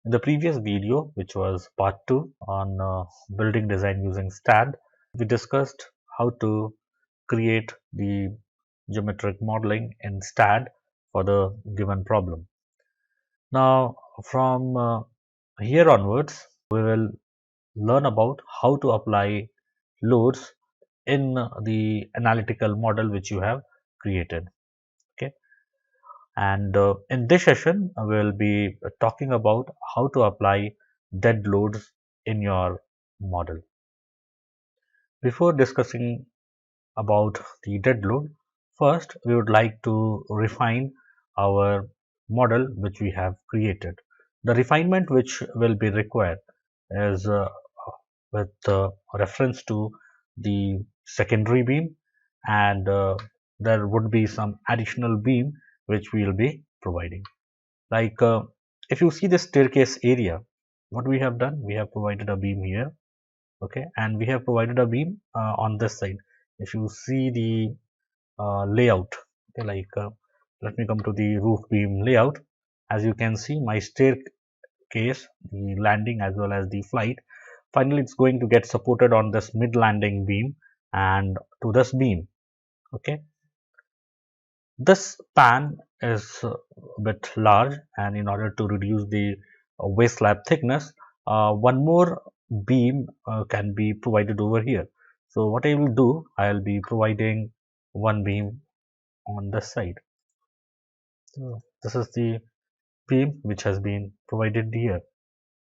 In the previous video, which was part 2 on building design using STAAD, we discussed how to create the geometric modeling in STAAD for the given problem. Now, from here onwards, we will learn about how to apply loads in the analytical model which you have created. Okay, and in this session, we will be talking about how to apply dead loads in your model. Before discussing about the dead load, first we would like to refine our model which we have created. The refinement which will be required is with reference to the secondary beam, and there would be some additional beam which we will be providing. Like if you see the staircase area, what we have done, we have provided a beam here, okay, and we have provided a beam on this side. If you see the layout, okay, like let me come to the roof beam layout. As you can see, my staircase, the landing as well as the flight, finally it's going to get supported on this mid landing beam and to this beam. Okay, this span is a bit large, and in order to reduce the waste slab thickness, one more beam can be provided over here. So what I will do, I'll be providing one beam on this side. So this is the beam which has been provided here,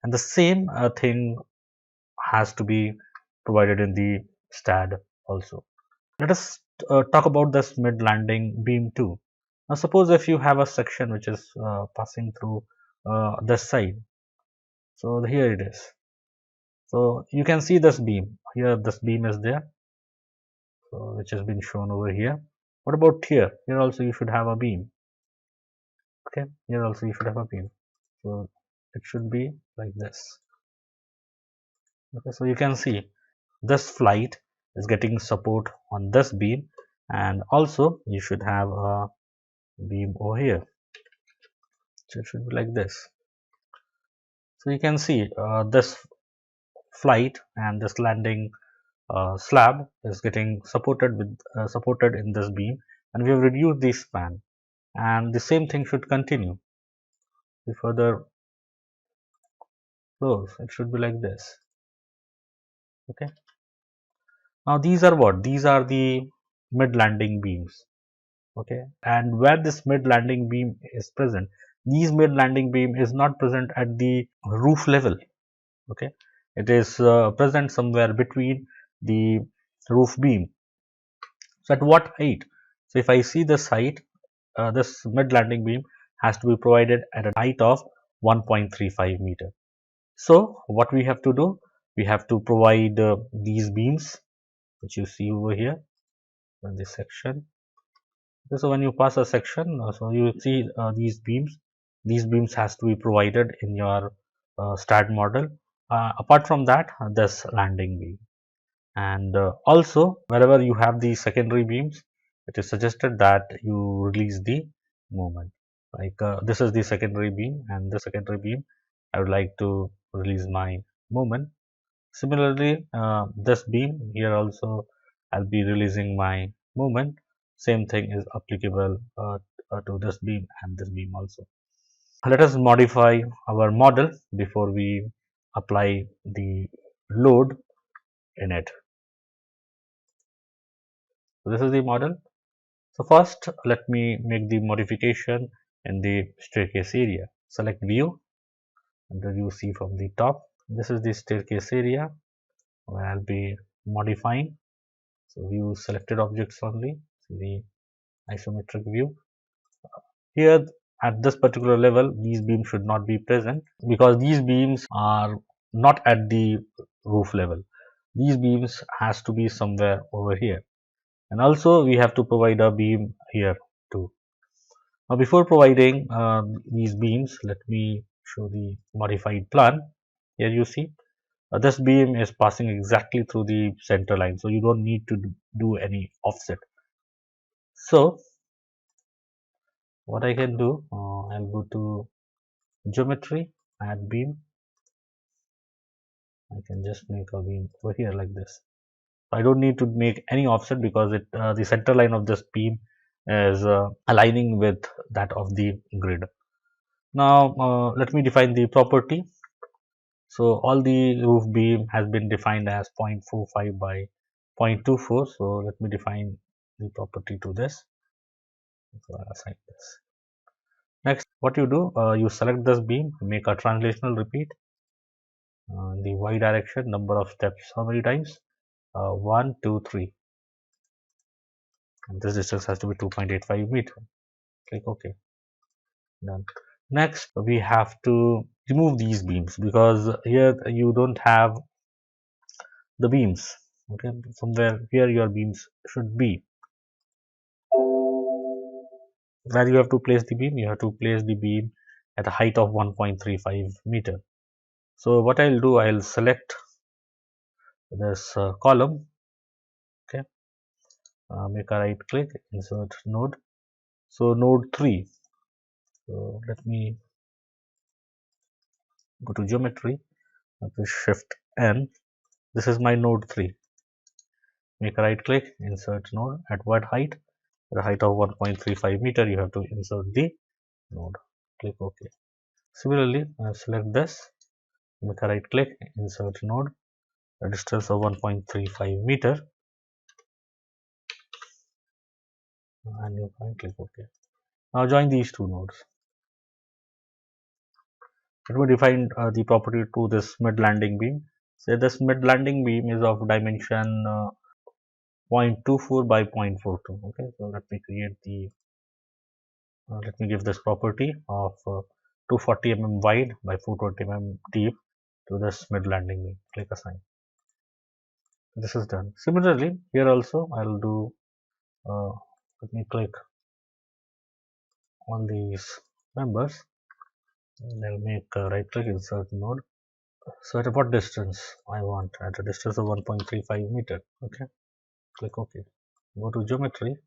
and the same thing has to be provided in the STAAD also. Let us talk about this mid landing beam too. Now suppose if you have a section which is passing through this side. So here it is. So you can see this beam here. This beam is there, so which has been shown over here. What about here? Here also you should have a beam. Okay, here also you should have a beam. So it should be like this. Okay, so you can see this flight is getting support on this beam, and also you should have a beam over here. So it should be like this. So you can see this flight and this landing slab is getting supported in this beam, and we have reduced the span, and the same thing should continue. The further flows, it should be like this. Okay. Now these are what? These are the mid landing beams. Okay, and where this mid landing beam is present, these mid landing beam is not present at the roof level. Okay, it is present somewhere between the roof beam. So at what height? So if I see this height, this mid landing beam has to be provided at a height of 1.35 meter. So what we have to do, we have to provide these beams which you see over here in this section. Okay, so when you pass a section, so you see these beams has to be provided in your STAAD model. Apart from that, this landing beam, and also wherever you have the secondary beams, it is suggested that you release the moment. Like this is the secondary beam, and the secondary beam I would like to release my moment. Similarly, this beam here also I'll be releasing my moment. Same thing is applicable to this beam and this beam also. Let us modify our model before we apply the load in it. So this is the model. So first let me make the modification in the staircase area. Select view, and then you see from the top. This is the staircase area where I'll be modifying. So view selected objects only. See the isometric view. Here at this particular level, these beams should not be present because these beams are not at the roof level. These beams has to be somewhere over here, and also we have to provide a beam here too. Now before providing these beams, let me show the modified plan. Here you see this beam is passing exactly through the center line, so you don't need to do any offset. So what I can do, I'll go to geometry, add beam. I can just make a beam over here like this. I don't need to make any offset because the center line of this beam is aligning with that of the grid. Now let me define the property. So all the roof beam has been defined as 0.45 by 0.24. So let me define the property to this. So I'll assign this. Next, what you do, you select this beam, make a translational repeat. The y direction, number of steps, how many times? 1, 2, 3. And this distance has to be 2.85 meter. Click OK. Done. Next, we have to remove these beams because here you don't have the beams. Okay, somewhere here your beams should be. Where you have to place the beam? You have to place the beam at a height of 1.35 meter. So what I'll do, I'll select this column. Okay, make a right click, insert node. So node 3. So let me go to geometry, shift N. This is my node 3. Make a right click, insert node. At what height? The height of 1.35 meter, you have to insert the node. Click OK. Similarly, select this, make a right click, insert node, a distance of 1.35 meter, and you can click OK. Now join these two nodes. Let me define the property to this mid landing beam. Say this mid landing beam is of dimension 0.24 by 0.42. Okay, so let me create the let me give this property of 240 mm wide by 420 mm deep to this mid landing beam. Click assign. This is done. Similarly, here also I'll do. Let me click on these members. And I'll make a right click, insert node. So at what distance I want? At a distance of 1.35 meter. Okay. Click OK. Go to geometry.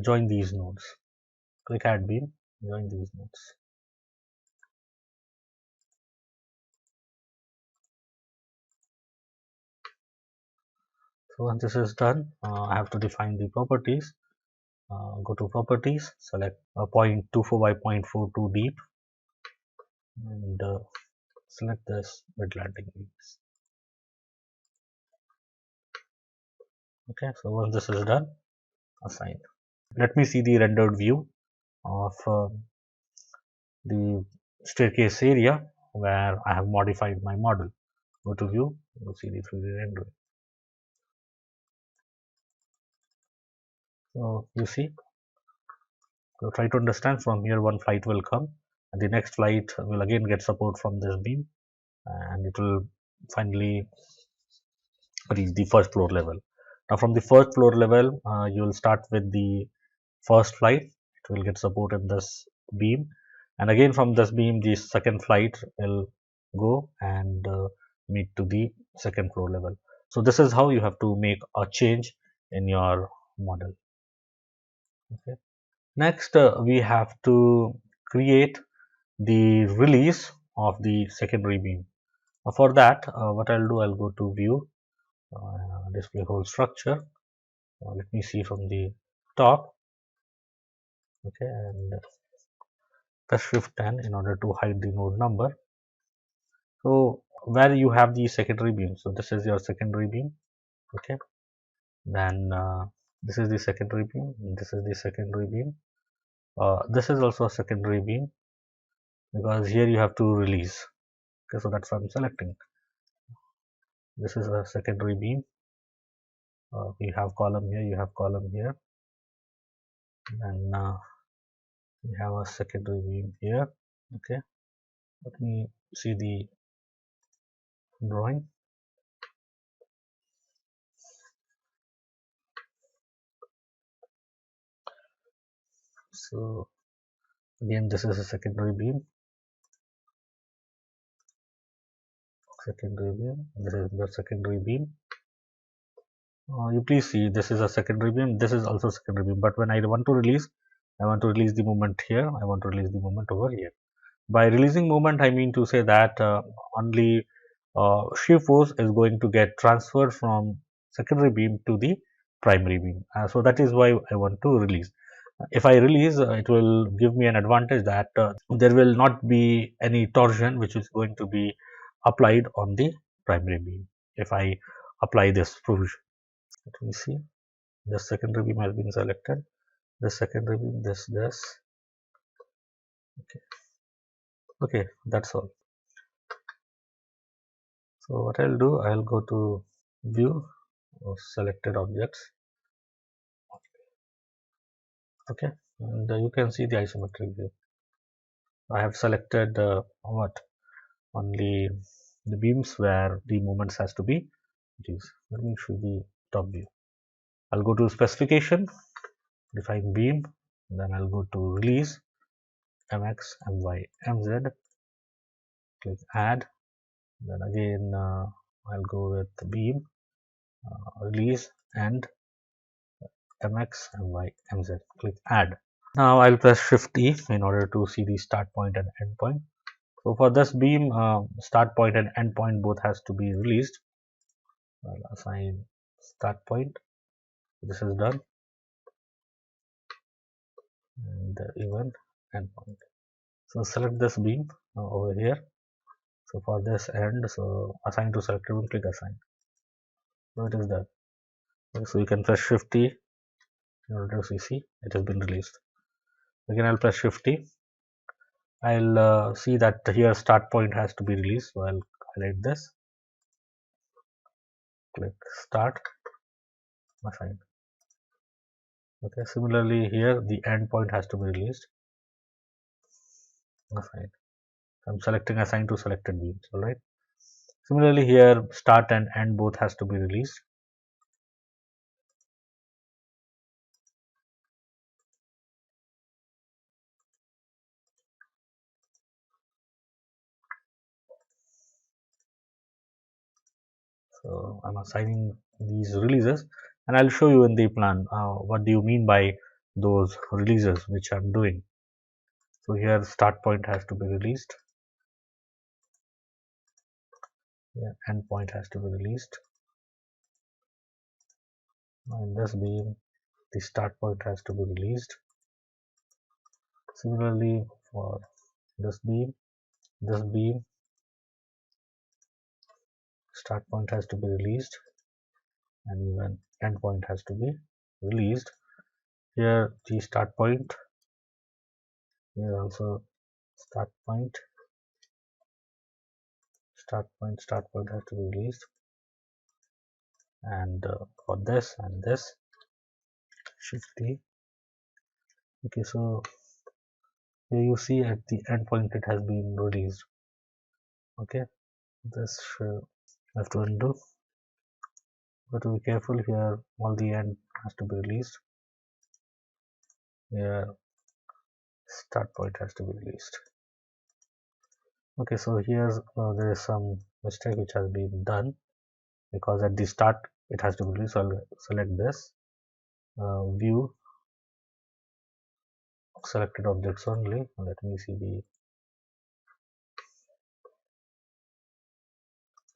Join these nodes. Click add beam. Join these nodes. So once this is done, I have to define the properties. Go to properties, select 0.24 by 0.42 deep, and select this mid landing beams. Okay, so once this is done, assign. Let me see the rendered view of the staircase area where I have modified my model. Go to view, go see the 3D rendering. So you see, so try to understand. From here one flight will come, and the next flight will again get support from this beam, and it will finally reach the first floor level. Now from the first floor level, you will start with the first flight. It will get support in this beam, and again from this beam the second flight will go and meet to the second floor level. So this is how you have to make a change in your model. Okay. Next, we have to create the release of the secondary beam. For that, what I'll do, I'll go to view, display whole structure. Let me see from the top. Okay, and press shift 10 in order to hide the node number. So where you have the secondary beam, so this is your secondary beam. Okay, then this is the secondary beam, this is the secondary beam, this is also a secondary beam because here you have to release. Okay, so that's why I'm selecting. This is a secondary beam. You have column here, you have column here, and we have a secondary beam here. Okay, let me see the drawing. So again, this is a secondary beam. Secondary beam. This is the secondary beam. You please see, this is a secondary beam. This is also secondary beam. But when I want to release, I want to release the moment here. I want to release the moment over here. By releasing moment, I mean to say that only shear force is going to get transferred from secondary beam to the primary beam. So that is why I want to release. If I release, it will give me an advantage that there will not be any torsion which is going to be applied on the primary beam if I apply this provision. Let me see. The secondary beam has been selected. The secondary beam, this. Okay, that's all. So what I'll do, I'll go to view of selected objects. Okay, and you can see the isometric view. I have selected only the beams where the moments has to be reduced. Let me show the top view. I'll go to specification, define beam, then I'll go to release, mx, my, mz, click add, then again I'll go with the beam, release, and mx, my, mz, click add. Now I'll press shift E in order to see the start point and end point. So for this beam, start point and end point both has to be released. I'll assign start point. This is done, and even end point. So select this beam over here. So for this end, so assign to selected one, click assign. So it is done. Okay, so you can press shift T in order to see it has been released. Again, I'll press shift T. I'll see that here start point has to be released. So I'll highlight this. Click start, assign. Okay, similarly here the end point has to be released, assign. I'm selecting assign to selected beams. All right. Similarly here start and end both has to be released. So I'm assigning these releases, and I'll show you in the plan what do you mean by those releases which I'm doing. So here start point has to be released, end point has to be released. Now in this beam the start point has to be released. Similarly for this beam start point has to be released, and even end point has to be released. Here the start point, here also start point has to be released, and for this and this shift T. Okay, so here you see at the end point it has been released. Okay, this I have to undo, but to be careful here all the end has to be released. Here start point has to be released. Okay, so here's there is some mistake which has been done, because at the start it has to be released. So I'll select this view selected objects only. Let me see the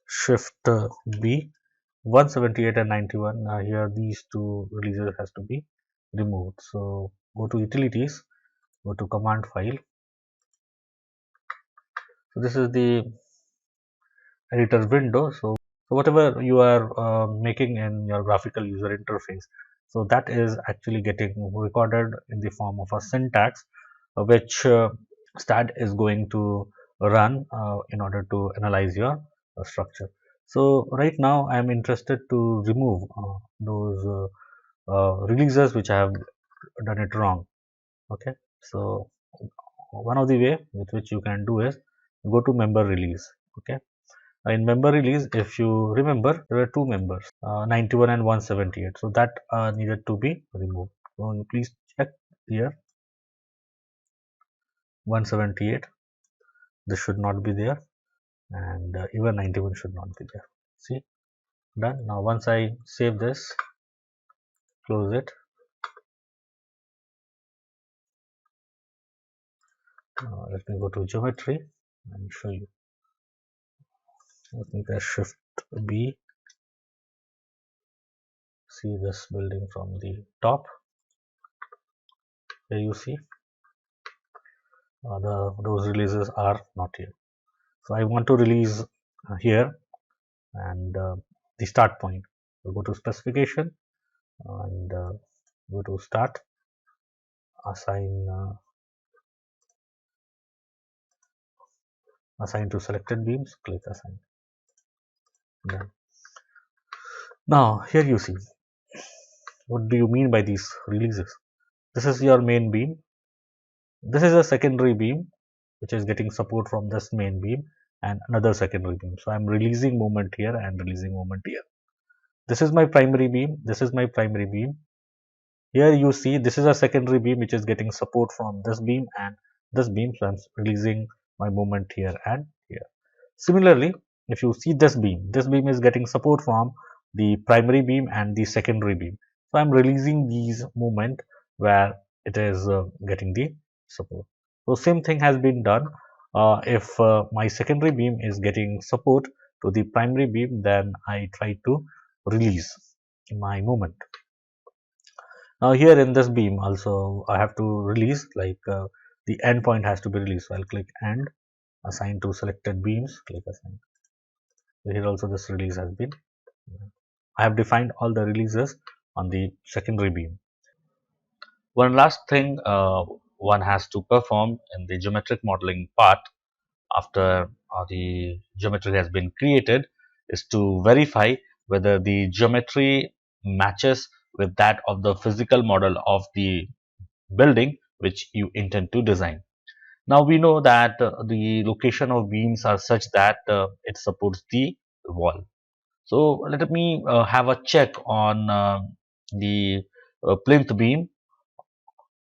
shift B, 178 and 91. Here these two releases has to be removed. So go to utilities, go to command file. So this is the editor window. So whatever you are making in your graphical user interface, so that is actually getting recorded in the form of a syntax which STAAD is going to run in order to analyze your structure. So right now I am interested to remove those releases which I have done it wrong. Okay, so one of the way with which you can do is go to member release. Okay, in member release, if you remember, there were two members, 91 and 178. So that needed to be removed. So you please check here, 178. This should not be there, and even 91 should not be there. See, done. Now once I save this, close it. Let me go to geometry and show you. Let me press Shift B. See this building from the top. Here you see those releases are not here. So I want to release here and the start point. We'll go to specification and go to start, assign to selected beams, click assign. Done. Now here you see, what do you mean by these releases? This is your main beam. This is a secondary beam which is getting support from this main beam and another secondary beam. So I'm releasing moment here and releasing moment here. This is my primary beam. This is my primary beam. Here you see this is a secondary beam which is getting support from this beam and this beam. So I'm releasing my moment here and here. Similarly, if you see this beam is getting support from the primary beam and the secondary beam. So I'm releasing these moment where it is getting the support. So same thing has been done. If my secondary beam is getting support to the primary beam, then I try to release my moment. Now here in this beam also I have to release, like the end point has to be released. So I'll click end, assign to selected beams, click assign. So here also this release has been, I have defined all the releases on the secondary beam. One last thing one has to perform in the geometric modeling part after the geometry has been created is to verify whether the geometry matches with that of the physical model of the building which you intend to design. Now we know that the location of beams are such that it supports the wall. So let me have a check on the plinth beam.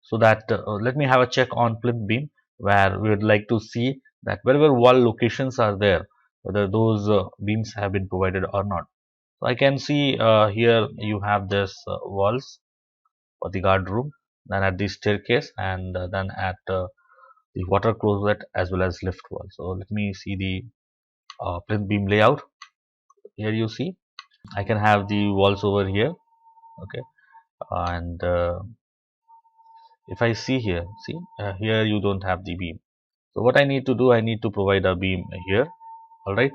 So that let me have a check on plinth beam where we would like to see that wherever wall locations are there, whether those beams have been provided or not. So I can see here you have this walls for the guard room, then at the staircase, and then at the water closet as well as lift wall. So let me see the plinth beam layout. Here you see I can have the walls over here, okay, and if I see here, see here you don't have the beam. So what I need to do, I need to provide a beam here, all right,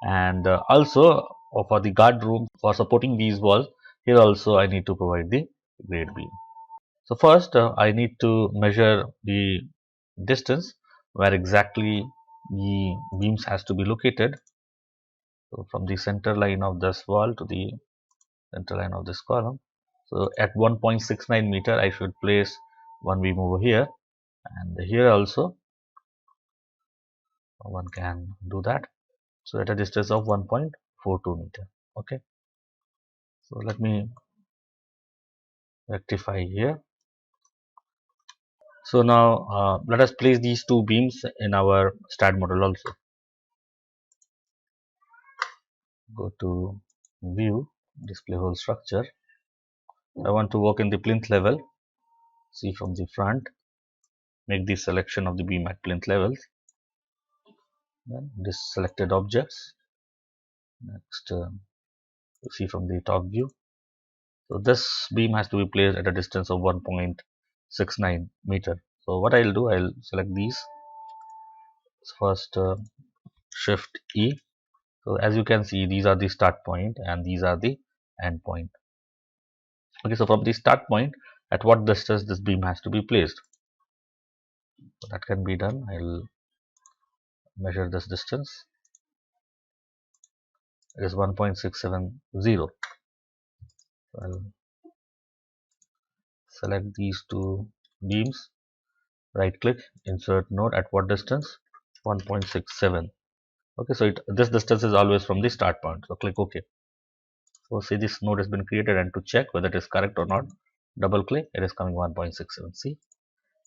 and also for the guard room for supporting these walls, here also I need to provide the grade beam. So first I need to measure the distance where exactly the beams has to be located. So from the center line of this wall to the center line of this column. So at 1.69 meter I should place one beam over here, and here also one can do that. So at a distance of 1.42 meter. Okay. So let me rectify here. So now let us place these two beams in our STAAD model also. Go to view, display whole structure. I want to work in the plinth level. See from the front. Make the selection of the beam at plinth levels. Then this selected objects. Next, see from the top view. So this beam has to be placed at a distance of 1.69 meter. So what I'll do, I'll select these. First, Shift E. So as you can see, these are the start point and these are the end point. Okay, so from the start point, at what distance this beam has to be placed? So that can be done. I'll measure this distance. It is 1.670. I'll select these two beams, right click, insert node at what distance? 1.67. Okay, so this distance is always from the start point. So click OK. So see this node has been created, and to check whether it is correct or not, double click, it is coming 1.67. See,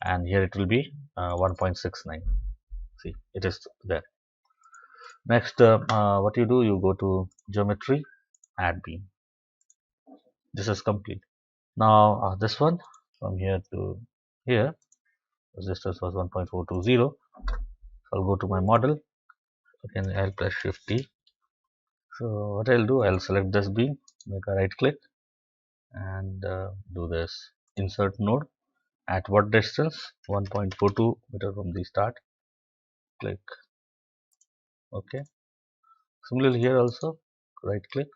and here it will be 1.69. See, it is there. Next, what you do, you go to geometry, add beam. This is complete. Now this one from here to here, this distance was 1.420. I'll go to my model. Again, I'll press Shift T. So what I'll do, I'll select this beam, make a right click, and do this insert node. At what distance? 1.42 meter from the start. Click OK. Similarly here also, right click,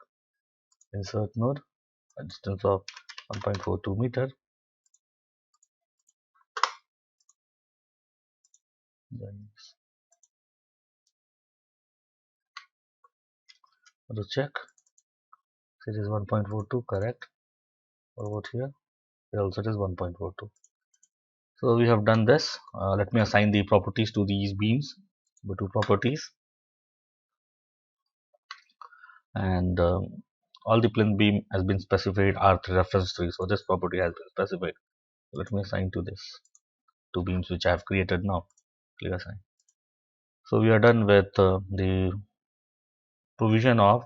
insert node, a distance of 1.42 meter. Then to check, it is 1.42 correct. What about here? Here also it is 1.42. So we have done this. Let me assign the properties to these beams. Go to properties, and all the plinth beam has been specified R3 reference tree. So this property has been specified. Let me assign to this two beams which I have created now. Click assign. So we are done with the provision of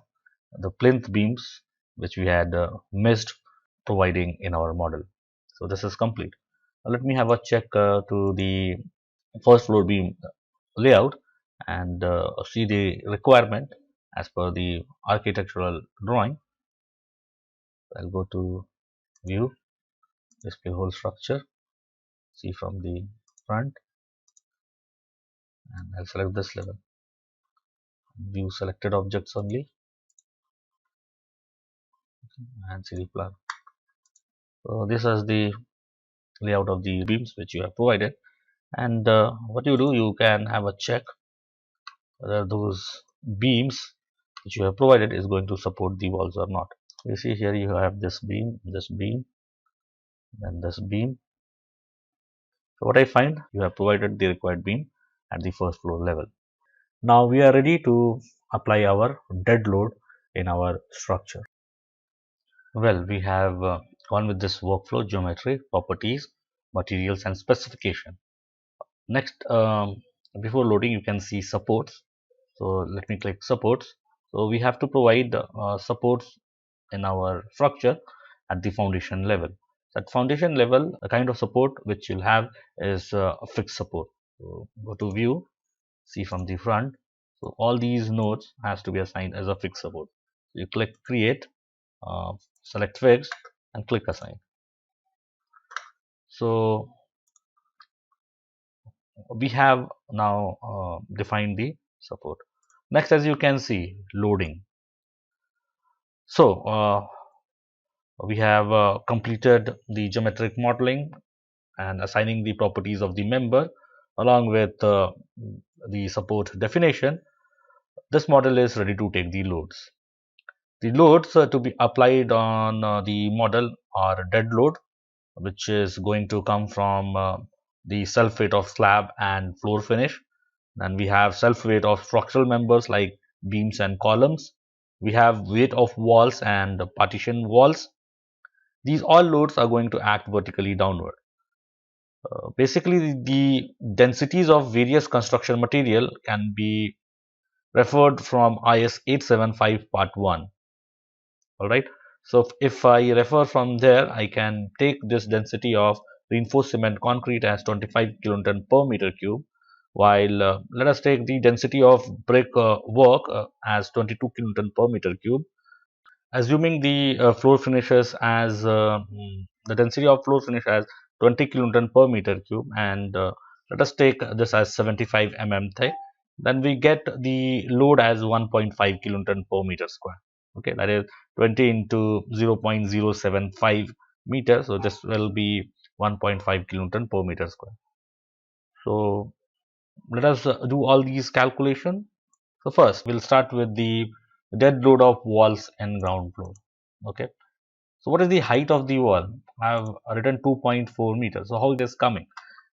the plinth beams which we had missed providing in our model. So this is complete. Now let me have a check to the first floor beam layout and see the requirement as per the architectural drawing. I'll go to view, display whole structure, see from the front, and I'll select this level. View selected objects only, and see the plan. So this is the layout of the beams which you have provided, and what you do, you can have a check whether those beams which you have provided is going to support the walls or not. You see here you have this beam, and this beam. So what I find, you have provided the required beam at the first floor level. Now we are ready to apply our dead load in our structure. Well, we have gone with this workflow: geometry, properties, materials, and specification. Next, before loading, you can see supports. So let me click supports. So we have to provide supports in our structure at the foundation level. At foundation level, the kind of support which you'll have is a fixed support. So go to view, see from the front. So all these nodes has to be assigned as a fixed support. So you click create, select fixed, and click assign. So we have now defined the support. Next, as you can see, loading. So we have completed the geometric modeling and assigning the properties of the member along with the support definition. This model is ready to take the loads. The loads to be applied on the model are dead load, which is going to come from the self weight of slab and floor finish. Then we have self weight of structural members like beams and columns. We have weight of walls and partition walls. These all loads are going to act vertically downward. Basically, the densities of various construction material can be referred from IS 875 part 1. Alright. So if I refer from there, I can take this density of reinforced cement concrete as 25 kilonewton per meter cube, while let us take the density of brick work as 22 kilonewton per meter cube. Assuming the floor finishes as the density of floor finish as 20 kilonewton per meter cube, and let us take this as 75 thick, then we get the load as 1.5 kilonewton per meter square. Okay, that is 20 into 0.075 meters. So this will be 1.5 kilonewton per meter square. So let us do all these calculations. So first we'll start with the dead load of walls and ground floor. Okay. So what is the height of the wall? I have written 2.4 meters. So how it is coming?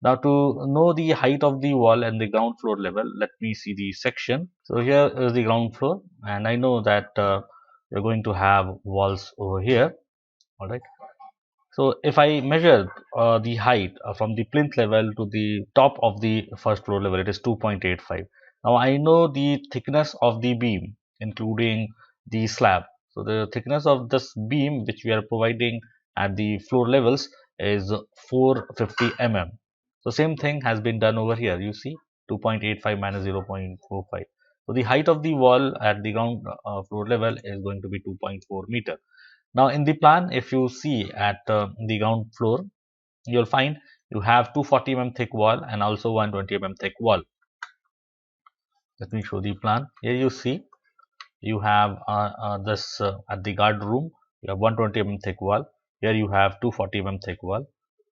Now to know the height of the wall and the ground floor level, let me see the section. So here is the ground floor, and I know that you're going to have walls over here. All right. So if I measure the height from the plinth level to the top of the first floor level, it is 2.85. Now I know the thickness of the beam, including the slab. So the thickness of this beam which we are providing at the floor levels is 450 mm. So same thing has been done over here. You see 2.85 minus 0.45. So the height of the wall at the ground floor level is going to be 2.4 meter. Now in the plan, if you see at the ground floor, you'll find you have 240 thick wall and also 120 thick wall. Let me show the plan. Here you see you have this at the guard room, you have 120 thick wall. Here you have 240 thick wall.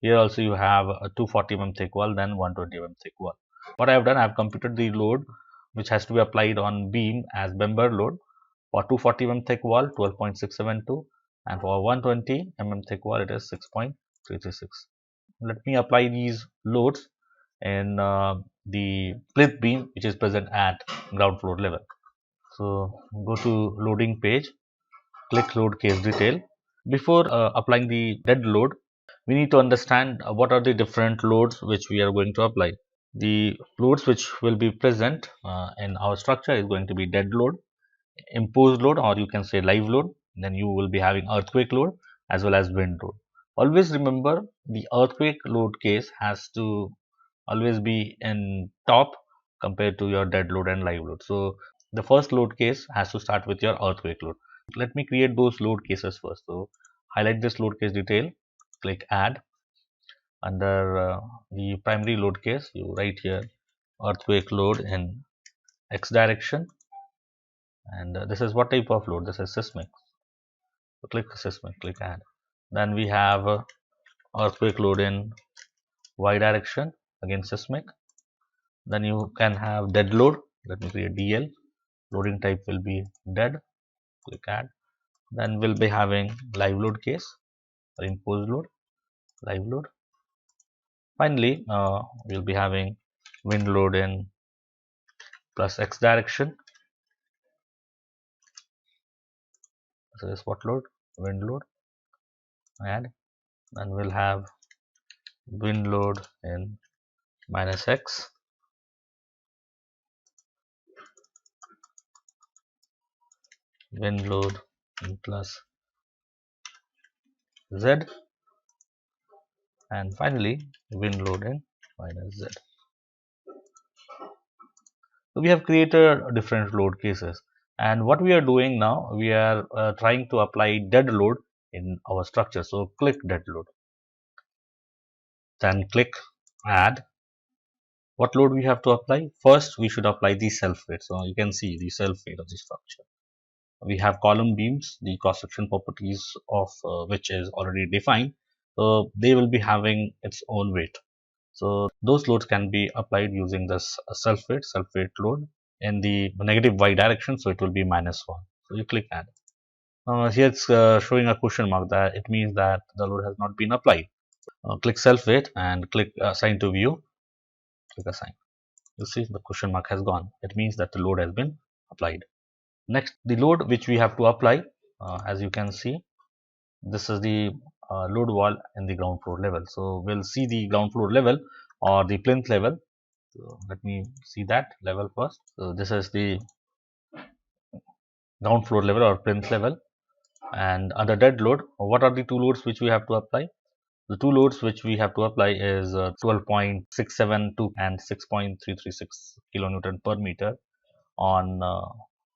Here also you have a 240 thick wall, then 120 thick wall. What I have done, I have computed the load which has to be applied on beam as member load. For 240 thick wall, 12.672, and for 120 thick wall, it is 6.336. Let me apply these loads in the plinth beam which is present at ground floor level. So go to loading page, click load case detail. Before applying the dead load, we need to understand what are the different loads which we are going to apply. The loads which will be present in our structure is going to be dead load, imposed load, or you can say live load. Then you will be having earthquake load as well as wind load. Always remember, the earthquake load case has to always be in top compared to your dead load and live load. So the first load case has to start with your earthquake load. Let me create those load cases first. So highlight this load case detail, click add. Under the primary load case, you write here earthquake load in x direction, and this is what type of load? This is seismic. So click seismic, click add. Then we have earthquake load in y direction, again seismic. Then you can have dead load. Let me create DL. Loading type will be dead. Click add. Then we'll be having live load case or imposed load, live load. Finally, we'll be having wind load in plus x direction. So this what load? Wind load. Add. Then we'll have wind load in minus x. Wind load in plus z, and finally wind load in minus z. So we have created different load cases, and what we are doing now, we are trying to apply dead load in our structure. So click dead load, then click add. What load we have to apply? First we should apply the self weight. So you can see the self weight of the structure. We have column beams, the cross section properties of which is already defined. So they will be having its own weight. So those loads can be applied using this self weight load in the negative y direction. So it will be -1. So you click add. Here it's showing a question mark, that it means that the load has not been applied. Click self weight and click assign to view. Click assign. You see the question mark has gone. It means that the load has been applied. Next, the load which we have to apply, as you can see, this is the load wall in the ground floor level. So we'll see the ground floor level or the plinth level. So let me see that level first. So this is the ground floor level or plinth level, and under dead load, what are the two loads which we have to apply? The two loads which we have to apply is 12.672 and 6.336 kilonewton per meter on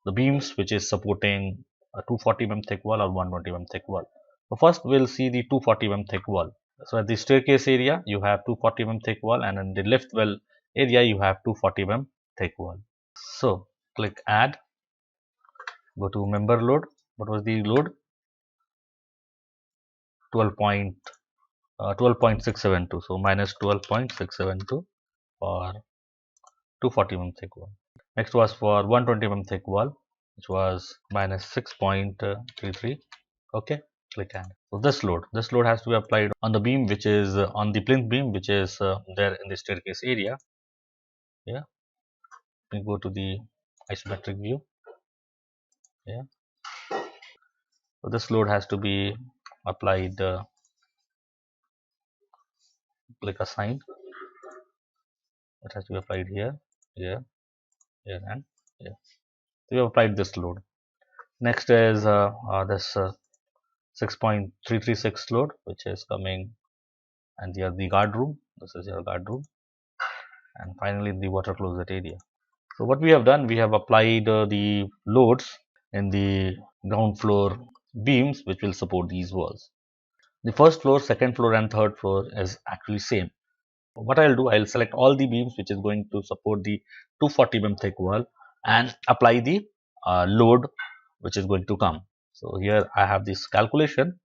the beams which is supporting a 240 thick wall or 120 thick wall. So first we'll see the 240 thick wall. So at the staircase area you have 240 thick wall, and in the lift well area you have 240 thick wall. So click add, go to member load. What was the load? 12.672. So minus 12.672 for 240 thick wall. Next was for 120 thick wall, which was minus 6.33. Okay, click add. So this load has to be applied on the beam which is on the plinth beam which is there in the staircase area. Yeah, we go to the isometric view. Yeah, so this load has to be applied. Click assign. It has to be applied here, here, here, and here. So we have applied this load. Next is this 6.336 load, which is coming, and here the guard room. This is your guard room, and finally the water closet area. So what we have done, we have applied the loads in the ground floor beams which will support these walls. The first floor, second floor and third floor is actually same. What I'll do, I'll select all the beams which is going to support the 240 mm thick wall and apply the load which is going to come. So here I have this calculation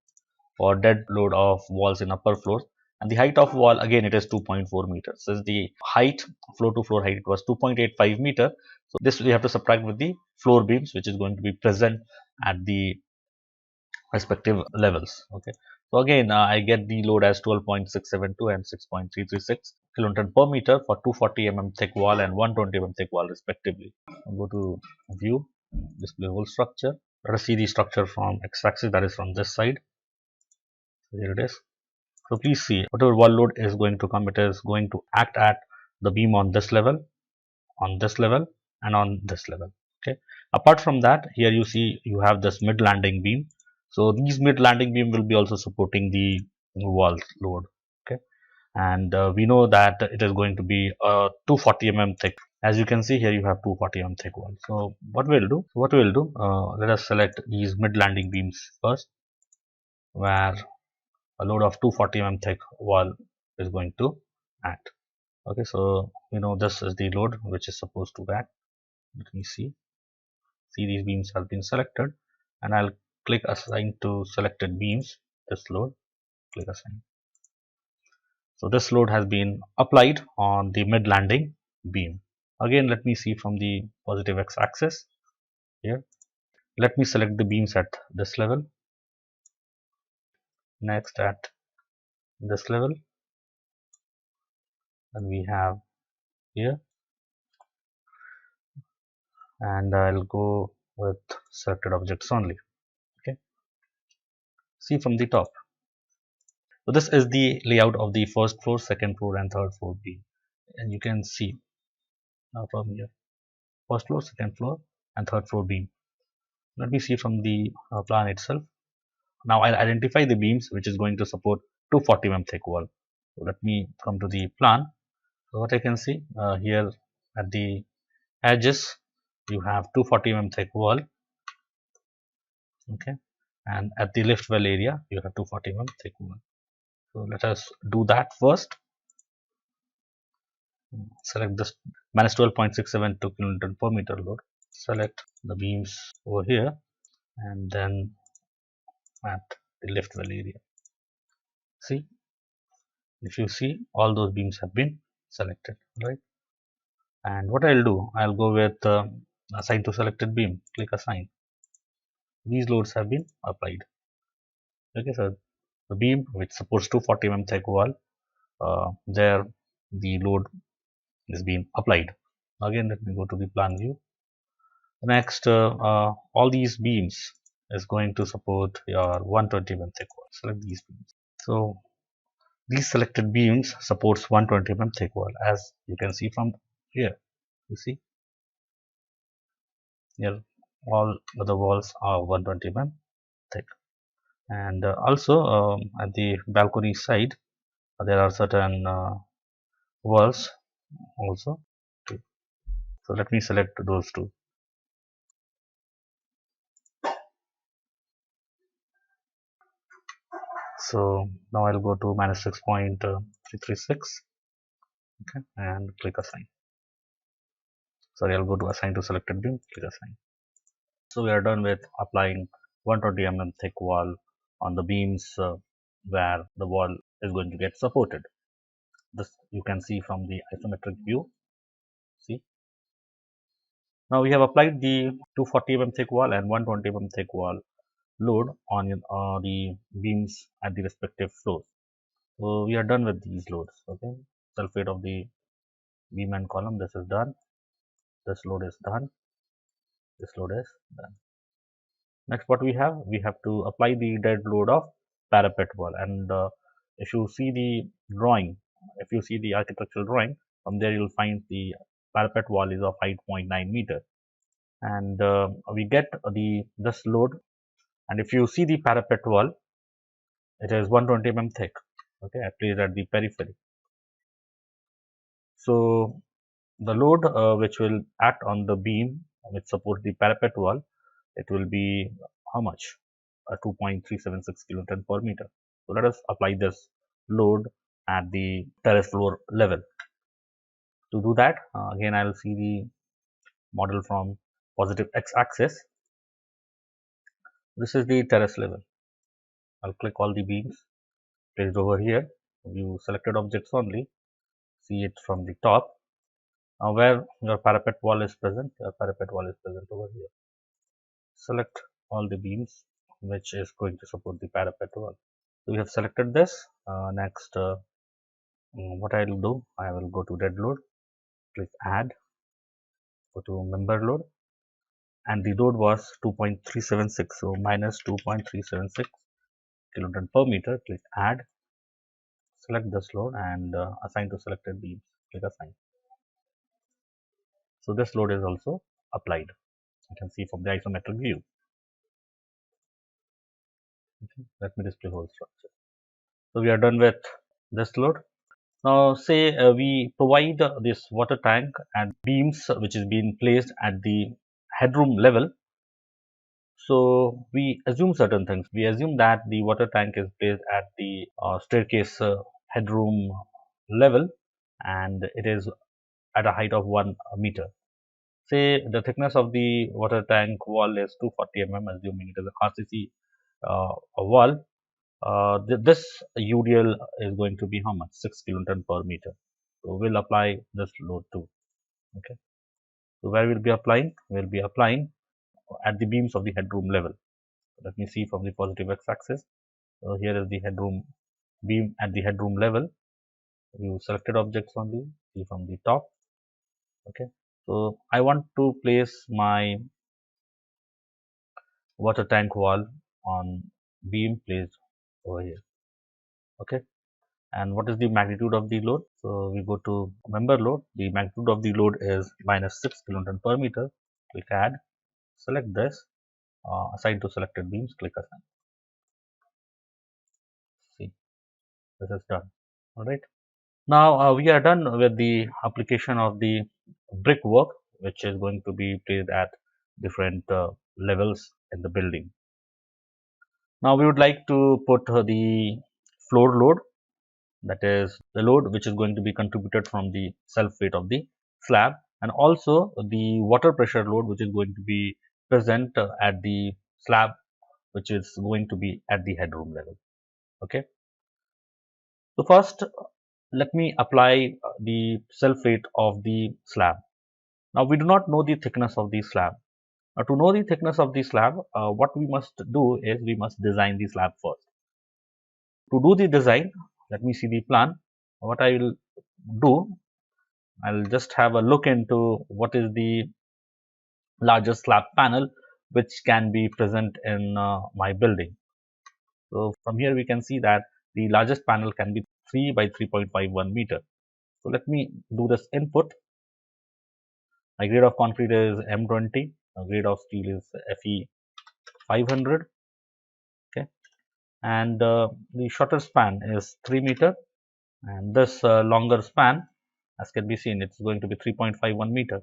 for dead load of walls in upper floor, and the height of wall again it is 2.4 meters. Since the height, floor to floor height, it was 2.85 meter, so this we have to subtract with the floor beams which is going to be present at the respective levels. Okay, so again I get the load as 12.672 and 6.336 kilonewton per meter for 240 mm thick wall and 120 mm thick wall respectively. I'll go to view, display whole structure. Let us see the structure from x-axis, that is from this side. So here it is. So please see, whatever wall load is going to come, it is going to act at the beam on this level, and on this level. Okay. Apart from that, here you see you have this mid landing beam. So these mid landing beam will be also supporting the wall load. Okay. And we know that it is going to be a 240 mm thick. As you can see here, you have 240 mm thick wall. So what we'll do, let us select these mid landing beams first, where a load of 240 mm thick wall is going to act. Okay, so you know this is the load which is supposed to act. Let me see these beams have been selected, and I'll click assign to selected beams. This load, click assign. So this load has been applied on the mid landing beam. Again, let me see from the positive x-axis here. Let me select the beams at this level, next at this level, and we have here, and I'll go with selected objects only. Okay, see from the top. So this is the layout of the first floor, second floor and third floor beam, and you can see now from here, first floor, second floor and third floor beam. Let me see from the plan itself. Now I'll identify the beams which is going to support 240 mm thick wall. So let me come to the plan. So what I can see here at the edges, you have 240 mm thick wall. Okay, and at the lift well area, you have 240 mm thick wall. So let us do that first. Select this minus 12.672 kilonewton per meter load. Select the beams over here, and then at the lift well area. See, if you see, all those beams have been selected, right? And what I'll do, I'll go with assign to selected beam. Click assign. These loads have been applied. Okay, so the beam which supports 240 mm thick wall, there the load is being applied. Again, let me go to the plan view. Next, all these beams is going to support your 120 mm thick wall. Select these beams. So these selected beams supports 120 mm thick wall, as you can see from here. You see here all the walls are 120 mm thick, and also at the balcony side there are certain walls also. So let me select those two. So now I'll go to minus 6.336. Okay, and click assign. Sorry, I'll go to assign to selected beam, click assign. So we are done with applying 120 mm thick wall on the beams where the wall is going to get supported. This you can see from the isometric view. See, now we have applied the 240 mm thick wall and 120 mm thick wall load on the beams at the respective floors. So we are done with these loads. Okay, sulfate of the beam and column, this is done. This load is done. This load is done. Next, what we have to apply the dead load of parapet wall. And if you see the drawing, if you see the architectural drawing, from there you'll find the parapet wall is of 8.9 meter, and we get this load. And if you see the parapet wall, it is 120 mm thick. Okay, at least at the periphery. So the load which will act on the beam which supports the parapet wall, it will be how much? 2.376 kilonewton per meter. So let us apply this load at the terrace floor level. To do that, again I will see the model from positive x-axis. This is the terrace level. I'll click all the beams placed over here. View selected objects only. See it from the top. Where your parapet wall is present, your parapet wall is present over here. Select all the beams which is going to support the parapet wall. So we have selected this. Next, what I will do, I will go to dead load, click add, go to member load, and the load was 2.376. So minus 2.376 kilonewton per meter. Click add, select this load and assign to selected beams. Click assign. So this load is also applied. You can see from the isometric view. Okay. Let me display whole structure. So we are done with this load. Now say we provide this water tank and beams which is being placed at the headroom level. So we assume certain things. We assume that the water tank is placed at the staircase headroom level and it is at a height of 1 meter. Say the thickness of the water tank wall is 240 mm, assuming it is a RCC wall. This UDL is going to be how much? 6 kilonewton per meter. So we'll apply this load too. Okay. So where we'll be applying? We'll be applying at the beams of the headroom level. Let me see from the positive x-axis. So here is the headroom beam at the headroom level. You selected objects only, see from the top. Okay. So I want to place my water tank wall on beam placed over here. Okay. And what is the magnitude of the load? So we go to member load. The magnitude of the load is minus 6 kilonewton per meter. Click add, select this, assign to selected beams, click assign. See, this is done. All right. Now we are done with the application of the brickwork, which is going to be placed at different levels in the building. Now we would like to put the floor load, that is the load which is going to be contributed from the self weight of the slab, and also the water pressure load which is going to be present at the slab, which is going to be at the headroom level. Okay. So first let me apply the self weight of the slab. Now we do not know the thickness of the slab. Now to know the thickness of the slab, what we must do is we must design the slab first. To do the design, let me see the plan. What I will do, I'll just have a look into what is the largest slab panel which can be present in my building. So from here we can see that the largest panel can be 3 by 3.51 meter. So let me do this input. My grade of concrete is M20. Grade of steel is Fe 500. Okay, and the shorter span is 3 meter, and this longer span, as can be seen, it's going to be 3.51 meter.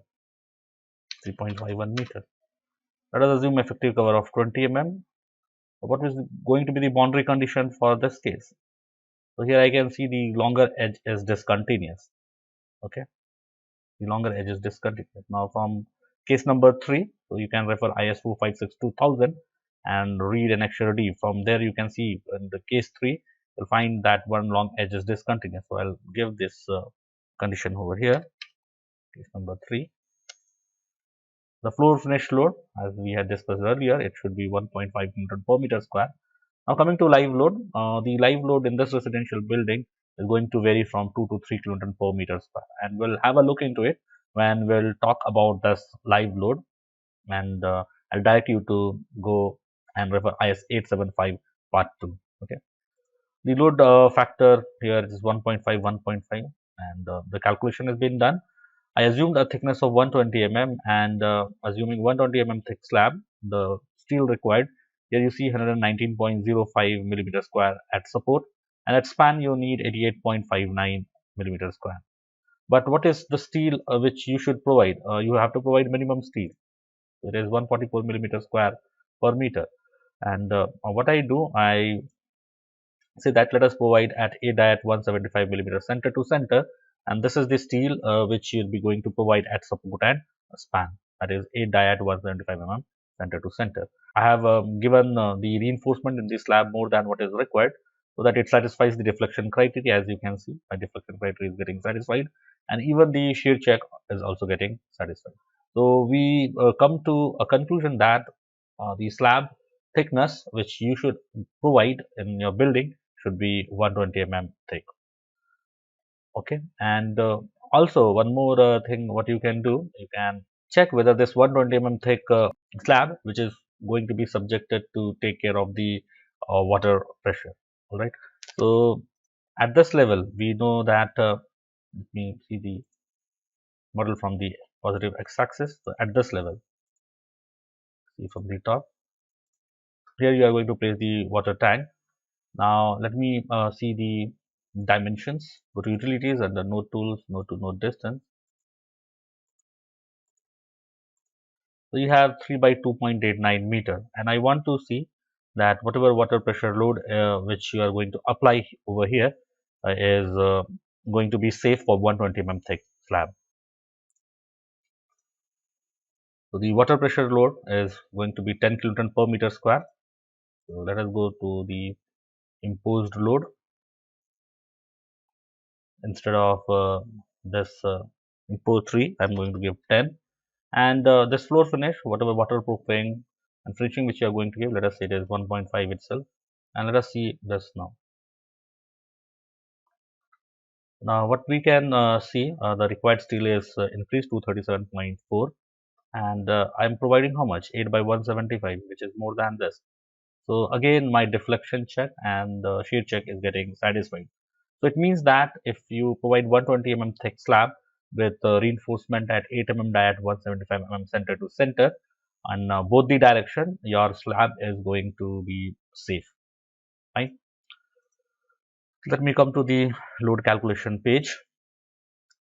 3.51 meter. Let us assume effective cover of 20 mm. What is going to be the boundary condition for this case? So here I can see the longer edge is discontinuous. Okay, the longer edge is discontinuous. Now from case number 3, so you can refer IS 456-2000 and read annexure D. From there you can see in the case 3, you'll find that one long edge is discontinuous. So I'll give this condition over here. Case number 3. The floor finish load, as we had discussed earlier, it should be 1.5 Newton per meter square. Now coming to live load, the live load in this residential building is going to vary from 2 to 3 kilonewton per meter square, and we'll have a look into it when we'll talk about this live load, and I'll direct you to go and refer IS 875 part 2. Okay, the load factor here is 1.5, 1.5, and the calculation has been done. I assumed a thickness of 120 mm, and assuming 120 mm thick slab, the steel required, here you see 119.05 millimeter square at support, and at span you need 88.59 millimeter square. But what is the steel which you should provide? You have to provide minimum steel. It is 144 millimeter square per meter. And what I do, I say that let us provide at a die at 175 millimeter center to center, and this is the steel which you'll be going to provide at support and span. That is a die at 175 mm center to center. I have given the reinforcement in the slab more than what is required so that it satisfies the deflection criteria. As you can see, my deflection criteria is getting satisfied, and even the shear check is also getting satisfied. So we come to a conclusion that the slab thickness which you should provide in your building should be 120 mm thick. Okay, and also one more thing what you can do, you can check whether this 120 mm thick slab which is going to be subjected to take care of the water pressure. All right, so at this level we know that let me see the model from the positive x-axis. So at this level, see from the top, here you are going to place the water tank. Now let me see the dimensions. Go to utilities and the node tools, node to node distance. So you have 3 by 2.89 meter, and I want to see that whatever water pressure load which you are going to apply over here is going to be safe for 120 mm thick slab. So the water pressure load is going to be 10 kilonewton per meter square. So let us go to the imposed load. Instead of this impose 3, I'm going to give 10. And this floor finish, whatever waterproofing and finishing which you are going to give, let us say it is 1.5 itself. And let us see this now. Now what we can see, the required steel is increased to 37.4, and I'm providing how much? 8 by 175, which is more than this. So again, my deflection check and shear check is getting satisfied. So it means that if you provide 120 mm thick slab with reinforcement at 8 mm die at 175 mm center to center, and both the direction, your slab is going to be safe. Right? Let me come to the load calculation page.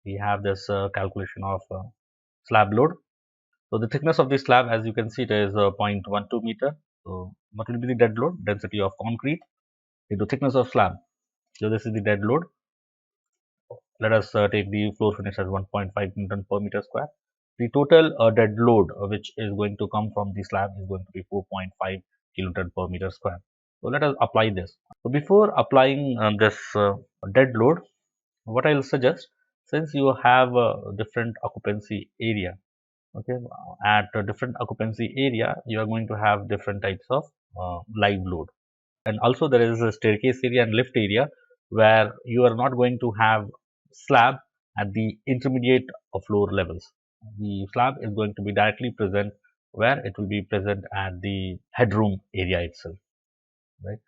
We have this calculation of slab load. So the thickness of the slab, as you can see, it is 0.12 meter. So what will be the dead load? Density of concrete into thickness of slab. So this is the dead load. Let us take the floor finish as 1.5 Newton per meter square. The total dead load which is going to come from the slab is going to be 4.5 kilonewton per meter square. So let us apply this. So before applying this dead load, what I will suggest, since you have different occupancy area, okay, at a different occupancy area, you are going to have different types of live load. And also there is a staircase area and lift area where you are not going to have slab at the intermediate floor levels. The slab is going to be directly present where it will be present at the headroom area itself, right?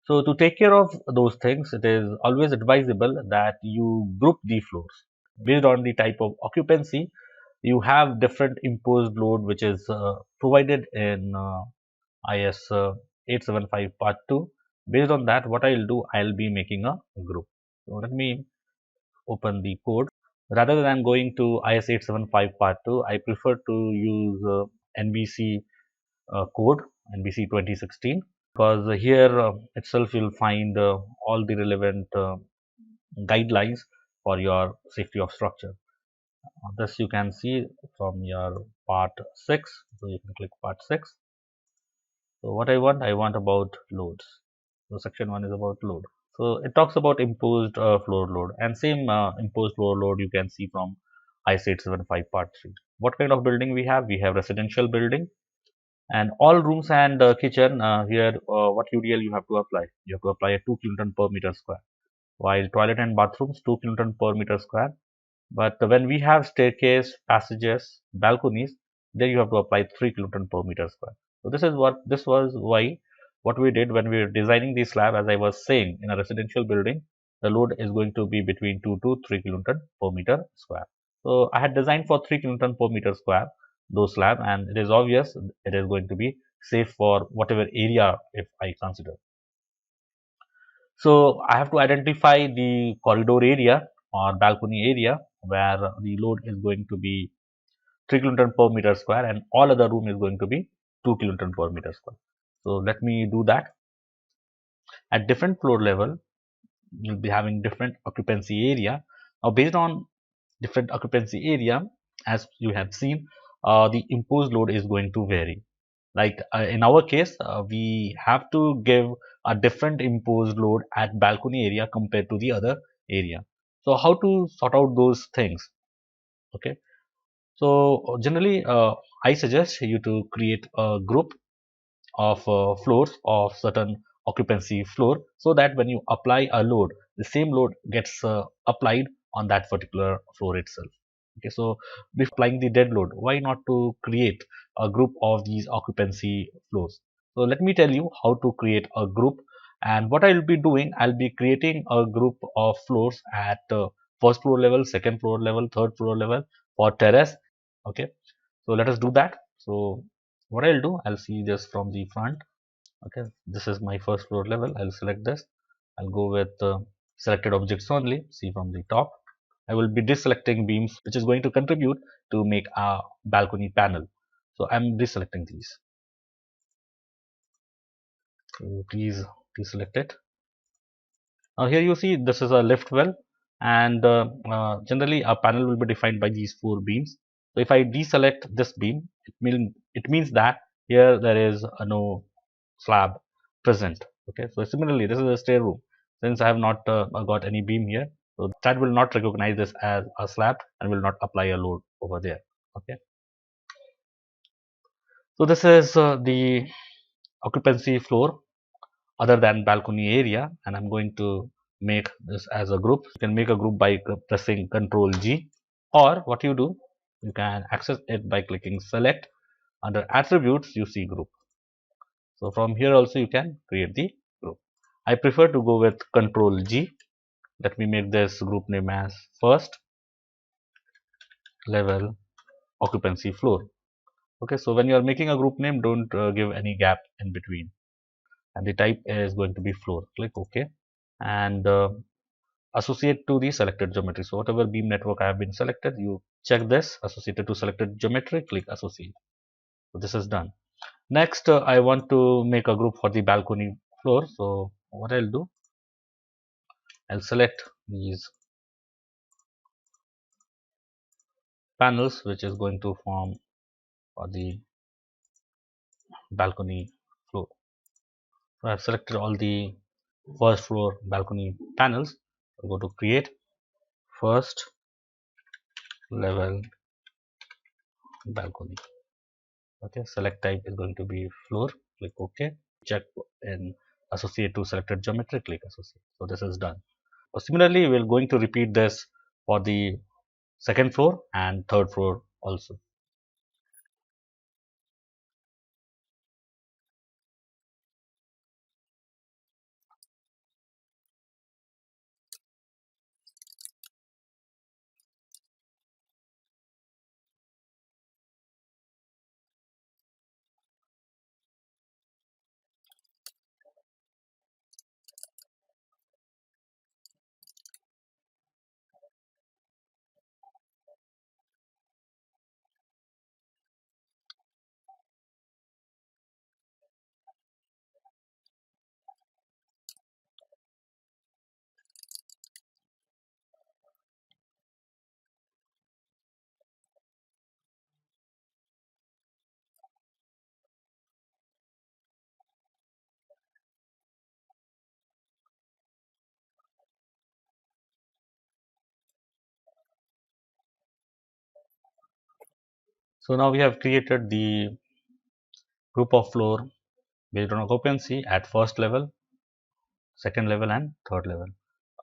So to take care of those things, it is always advisable that you group the floors based on the type of occupancy. You have different imposed load which is provided in IS 875 part 2. Based on that, what I'll do, I'll be making a group. So let me open the code. Rather than going to IS 875 part 2, I prefer to use NBC code, NBC 2016, because here itself you'll find all the relevant guidelines for your safety of structure. This you can see from your part 6. So you can click part 6. So what I want about loads. So section 1 is about load. So it talks about imposed floor load, and same imposed floor load you can see from IS 875 part 3. What kind of building we have? We have residential building, and all rooms and kitchen here what UDL you have to apply? You have to apply a 2 kilonewton per meter square, while toilet and bathrooms 2 kilonewton per meter square. But when we have staircase, passages, balconies, there you have to apply 3 kilonewton per meter square. So this was why what we did when we were designing the slab, as I was saying, in a residential building, the load is going to be between 2 to 3 kilonewton per meter square. So I had designed for 3 kilonewton per meter square those slab, and it is obvious it is going to be safe for whatever area if I consider. So I have to identify the corridor area or balcony area, where the load is going to be 3 kilonewton per meter square and all other room is going to be 2 kilonewton per meter square. So let me do that. At different floor level, you'll be having different occupancy area. Now based on different occupancy area, as you have seen, the imposed load is going to vary. Like in our case, we have to give a different imposed load at balcony area compared to the other area. So how to sort out those things? Okay. So generally, I suggest you to create a group of floors of certain occupancy floor, so that when you apply a load, the same load gets applied on that particular floor itself. Okay, so before applying the dead load, why not to create a group of these occupancy floors? So let me tell you how to create a group, and what I'll be doing, I'll be creating a group of floors at first floor level, second floor level, third floor level for terrace. Okay, so let us do that. So what I'll do, I'll see this from the front. Okay, this is my first floor level. I'll select this. I'll go with selected objects only. See from the top. I will be deselecting beams, which is going to contribute to make a balcony panel. So I'm deselecting these. So please deselect it. Now here you see this is a lift well, and generally a panel will be defined by these 4 beams. So if I deselect this beam, it means that here there is no slab present. Okay, so similarly this is a stair room. Since I have not got any beam here, so that will not recognize this as a slab and will not apply a load over there. Okay, so this is the occupancy floor other than balcony area, and I'm going to make this as a group. You can make a group by pressing Ctrl G, or what you do, you can access it by clicking select. Under attributes you see group. So from here also you can create the group. I prefer to go with Ctrl G. Let me make this group name as first level occupancy floor. Okay, so when you are making a group name, don't give any gap in between, and the type is going to be floor. Click OK, and associate to the selected geometry. So whatever beam network I have been selected, you check this associated to selected geometry, click associate. So this is done. Next, I want to make a group for the balcony floor. So what I'll do, I'll select these panels which is going to form for the balcony floor. So I've selected all the first floor balcony panels. I'll go to create first level balcony. Okay, select type is going to be floor, click OK, check in associate to selected geometry, click associate. So this is done. Similarly, we're going to repeat this for the second floor and third floor also. So now we have created the group of floor based on occupancy at first level, second level and third level.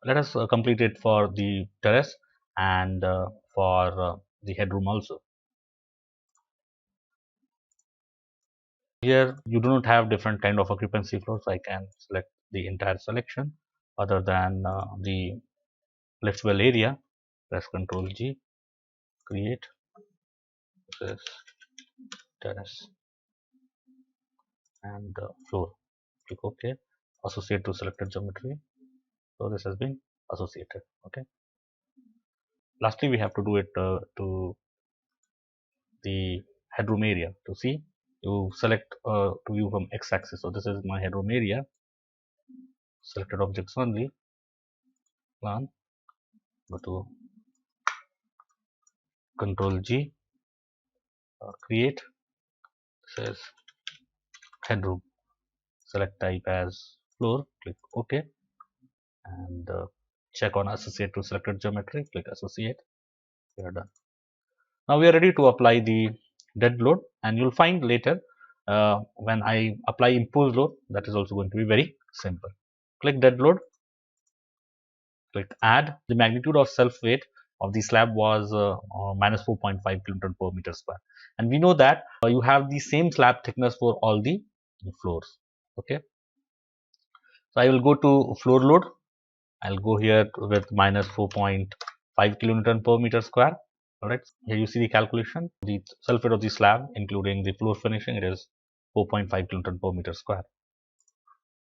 Let us complete it for the terrace and for the headroom also. Here you do not have different kind of occupancy floors. I can select the entire selection other than the lift well area. Press Ctrl G, create this terrace and floor. Click OK. Associate to selected geometry. So this has been associated. Okay. Lastly, we have to do it to the headroom area. To see, you select to view from x-axis. So this is my headroom area. Selected objects only. Plan. Go to Control G. Create. Says headroom. Select type as floor. Click OK. And check on associate to selected geometry. Click associate. We are done. Now we are ready to apply the dead load, and you'll find later when I apply impulse load, that is also going to be very simple. Click dead load, click add. The magnitude of self weight of the slab was minus 4.5 kilonewton per meter square, and we know that you have the same slab thickness for all the floors. Okay, so I will go to floor load. I'll go here with minus 4.5 kilonewton per meter square. Alright, here you see the calculation. The self weight of the slab, including the floor finishing, it is 4.5 kilonewton per meter square.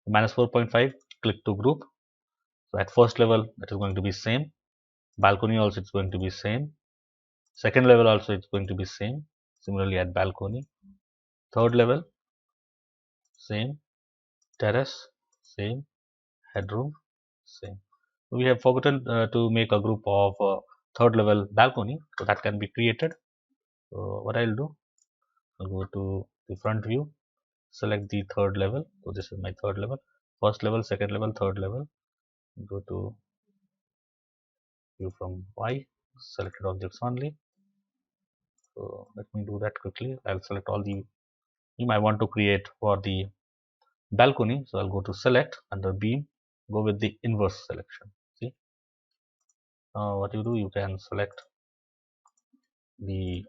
Minus 4.5, click to group. So at first level, it is going to be same. Balcony also it's going to be same. Second level also it's going to be same. Similarly at balcony. Third level, same. Terrace, same. Headroom, same. We have forgotten to make a group of third level balcony, so that can be created. So what I'll do, I'll go to the front view, select the third level. So this is my third level, first level, second level, third level. Go to view from Y, selected objects only. So let me do that quickly. I'll select all the beam I want to create for the balcony. So I'll go to select under beam, go with the inverse selection. See, what you do, you can select the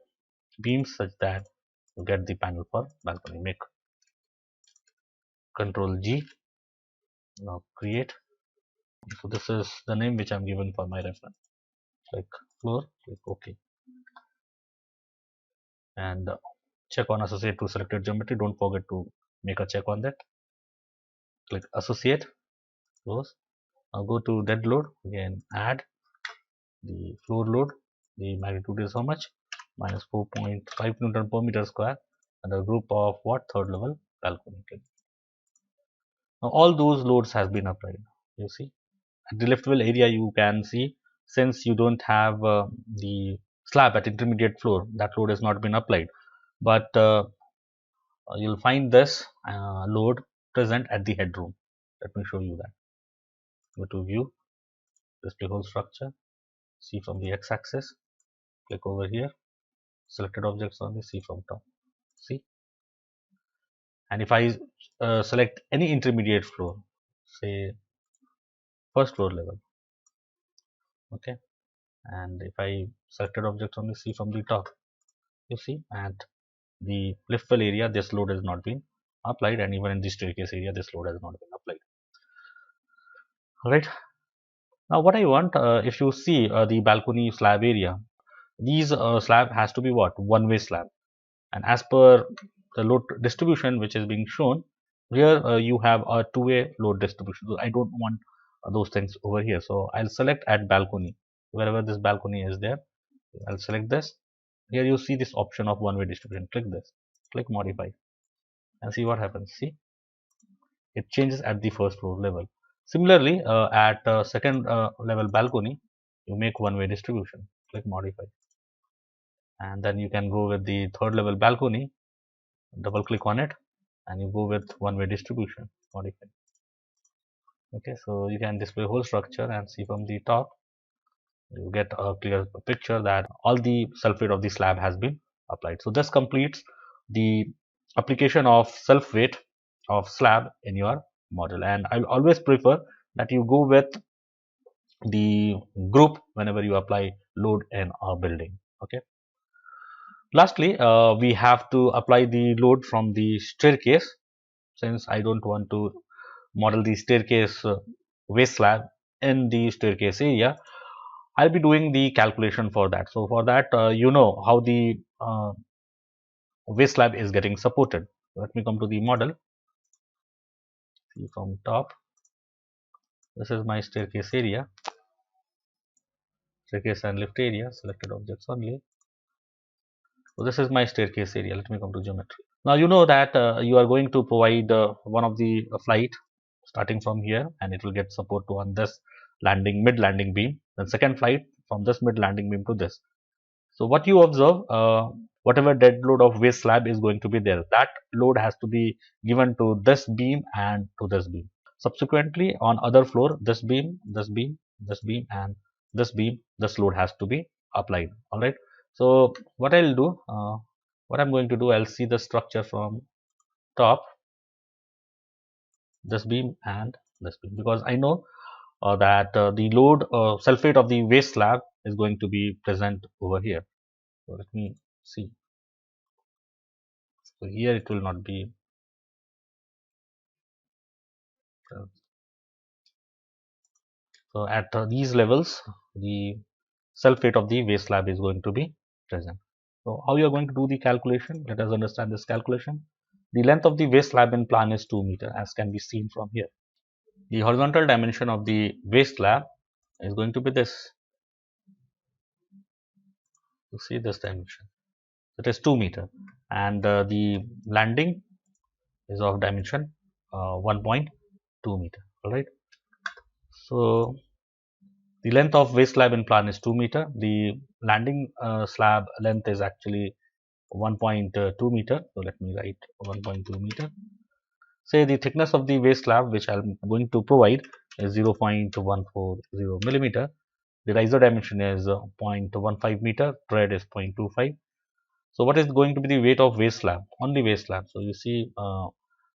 beams such that you get the panel for balcony. Make Control G. Now create. So this is the name which I'm given for my reference. Click floor, click OK, and check on associate to selected geometry. Don't forget to make a check on that. Click associate, close. Now go to dead load, again add the floor load. The magnitude is how much? Minus 4.5 Newton per meter square, and a group of what? Third level balcony. Now all those loads has been applied. You see, at the liftable area you can see, since you don't have the slab at intermediate floor, that load has not been applied. But you'll find this load present at the headroom. Let me show you that. Go to view, display whole structure, see from the x-axis, click over here, selected objects only, see from top. See, and if I select any intermediate floor, say first floor level, okay, and if I selected objects only, see from the top, you see at the lift well area this load has not been applied, and even in the staircase area this load has not been applied. Alright, now what I want, if you see the balcony slab area, these slab has to be what? One-way slab, and as per the load distribution which is being shown here, you have a two-way load distribution. So I don't want those things over here, so I'll select at balcony, wherever this balcony is there, I'll select this. Here you see this option of one-way distribution. Click this, click modify, and see what happens. See, it changes at the first floor level. Similarly, at second level balcony, you make one-way distribution. Click modify, and then you can go with the third level balcony. Double click on it, and you go with one-way distribution. Modify. Okay, so you can display whole structure and see from the top. You get a clear picture that all the self weight of the slab has been applied. So this completes the application of self weight of slab in your model, and I always prefer that you go with the group whenever you apply load in a building. Okay, lastly, we have to apply the load from the staircase. Since I don't want to model the staircase waist slab in the staircase area, I'll be doing the calculation for that. So for that, you know how the waist slab is getting supported. Let me come to the model. See from top, this is my staircase area. staircase and lift area, selected objects only. So this is my staircase area. Let me come to geometry. Now you know that you are going to provide one of the flight starting from here, and it will get support to on this mid landing beam. Then second flight from this mid landing beam to this. So what you observe, whatever dead load of waste slab is going to be there, that load has to be given to this beam and to this beam. Subsequently, on other floor, this beam, this beam, this beam, and this beam, this load has to be applied. All right. So what I'll do, what I'm going to do, I'll see the structure from top, this beam and this beam, because I know that the load sulfate of the waste slab is going to be present over here. So let me see. So here it will not be. So at these levels, the sulfate of the waste slab is going to be present. So how you are going to do the calculation? Let us understand this calculation. The length of the waste slab in plan is 2 meter, as can be seen from here. The horizontal dimension of the waste slab is going to be this. You see this dimension. It is 2 meter, and the landing is of dimension 1.2 meter. All right. So the length of waste slab in plan is 2 meter. The landing slab length is actually 1.2 meter. So let me write 1.2 meter. Say the thickness of the waste slab which I'm going to provide is 0.140 millimeter. The riser dimension is 0.15 meter. Tread is 0.25. So what is going to be the weight of waste slab? On the waste slab. So you see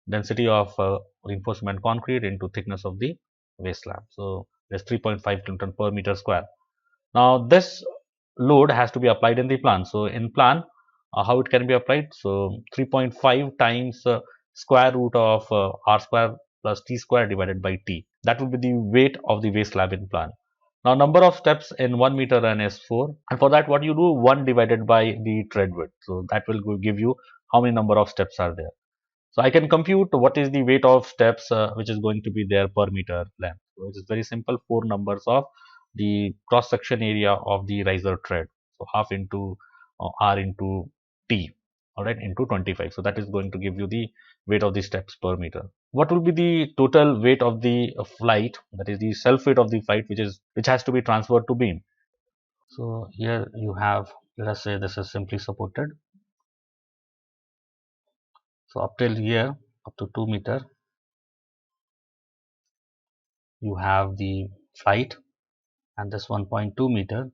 density of reinforcement concrete into thickness of the waste slab. So there's 3.5 kilonewton per meter square. Now this load has to be applied in the plan. So in plan, how it can be applied? So 3.5 times square root of r square plus t square divided by t. That will be the weight of the waste slab in plan. Now number of steps in 1 meter run is 4, and for that what you do, 1 divided by the tread width. So that will give you how many number of steps are there. So I can compute what is the weight of steps which is going to be there per meter length. So it is very simple, 4 numbers of the cross section area of the riser tread. So half into r into t, all right, into 25. So that is going to give you the weight of the steps per meter. What will be the total weight of the flight? That is the self weight of the flight, which has to be transferred to beam. So here you have, let us say this is simply supported. So up till here, up to 2 meter, you have the flight, and this 1.2 meter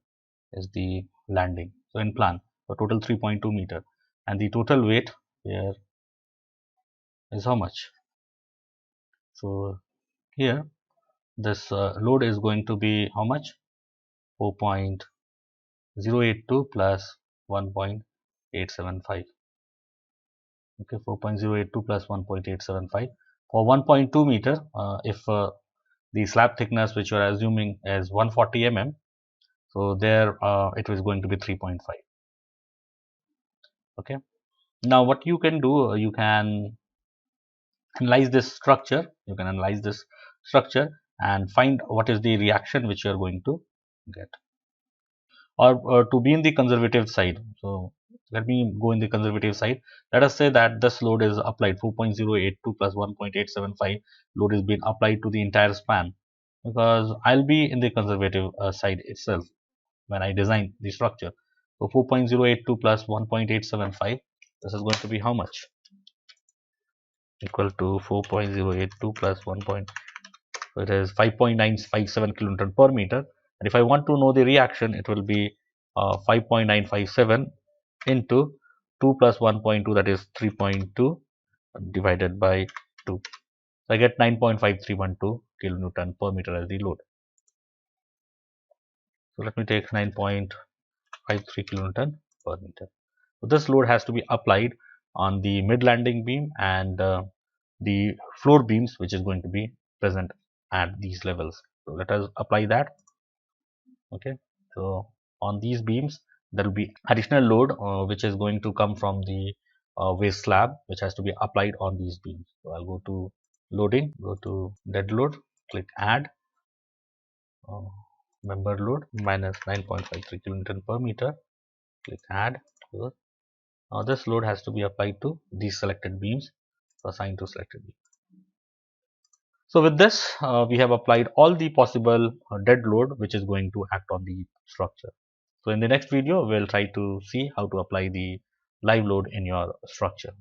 is the landing. So in plan, so total 3.2 meter, and the total weight here is how much? So here this load is going to be how much? 4.082 plus 1.875. Okay, 4.082 plus 1.875 for 1.2 meter. If the slab thickness which you are assuming is 140 mm, so there it was going to be 3.5. Okay. Now what you can do, you can analyze this structure. You can analyze this structure and find what is the reaction which you are going to get, or to be in the conservative side. So let me go in the conservative side. Let us say that this load is applied, 4.082 plus 1.875 load is being applied to the entire span, because I'll be in the conservative side itself when I design the structure. So 4.082 plus 1.875, this is going to be how much? Equal to 4.082 plus 1. So it is 5.957 kilonewton per meter. And if I want to know the reaction, it will be 5.957 into 2 plus 1.2, that is 3.2 divided by 2. So I get 9.5312 kilonewton per meter as the load. So let me take 9.53 kilonewton per meter. So this load has to be applied on the mid landing beam and the floor beams, which is going to be present at these levels. So let us apply that. Okay. So on these beams, there will be additional load which is going to come from the waste slab, which has to be applied on these beams. So I'll go to loading, go to dead load, click add, uh, member load minus 9.53 kilonewton per meter. Click add. Now this load has to be applied to these selected beams, so assigned to selected beam. So with this, we have applied all the possible dead load which is going to act on the structure. So in the next video, we'll try to see how to apply the live load in your structure.